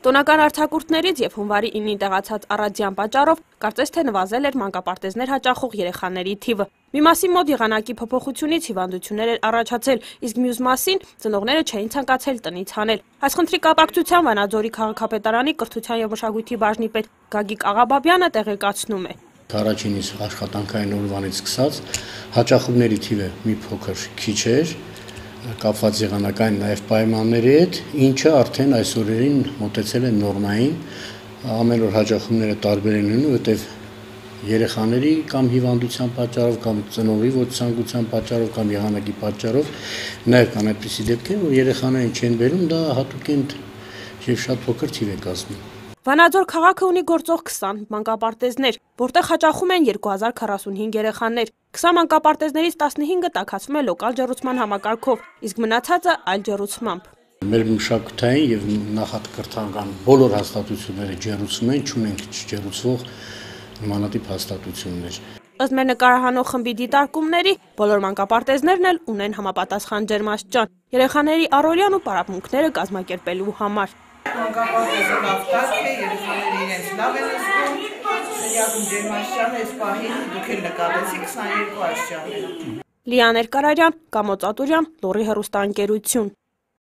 Տոնական արձակուրդներից և հունվարի 9-ին տեղացած առածյան պատճառով կարծես թե նվազել էր մանկապարտեզներ հաճախող երեխաների թիվը։ Մի մասին մոտ եղանակի փոփոխությունից հիվանդություններ էր առաջացել, իսկ մյուս մասին ծնողները չէին ցանկացել տնից հանել։ Այս խնդրի կապակցությամբ Վանաձորի քաղաքապետարանի կրթության և մշակույթի բաժնի պետ Գագիկ Աղաբաբյանը տեղեկացնում է. Առաջինից աշխատանքային օրվանից սկսած հաճախումների թիվը մի փոքր քիչ էր, կապված եղանակային նաև պայմանների հետ, ինչը արդեն այս օրերին մոտեցել է նորմային, ամեն օր հաճախումները տարբեր են լինում, որտեղ երեխաների կամ հիվանդության պատճառով, կամ ծնողի ոչ ցանկության պատճառով, կամ եղանակի պատճառով նաև կան այդպիսի դեպքեր, որ երեխաներին չեն բերում, դա հատուկենտ եւ շատ փոքր թիվ է կազմում։ Վանաձոր քաղաքը ունի գործող 20 մանկապարտեզներ, որտեղ հաճախում են 2045 երեխաներ։ 20 մանկապարտեզներից 15-ը տաքացվում է լոկալ ջեռուցման համակարգով, իսկ մնացածը այլ ջեռուցմամբ։ Մեր մշակութային եւ նախակրթական բոլոր հաստատությունները ջեռուցում են, չունենք չջեռուցվող նմանատիպ հաստատություններ։ Ըստ մեր նկարահանող խմբի դիտարկումների, բոլոր մանկապարտեզներն էլ ունեն համապատասխան ջերմաստիճան, երեխաների առօրյան ու պարապմունքները կազմակերպելու համար։ Մանկապարտեզը լավ կարգ է, երեխաները իրենց լավ են զգում, սենյակում ջերմաստիճանը այս պահին դուք էլ նկատեցիք 22 աստիճան է։ Լիան Ներկարարյան, Կամո Ծատուրյան, Լոռի հեռուստաընկերություն։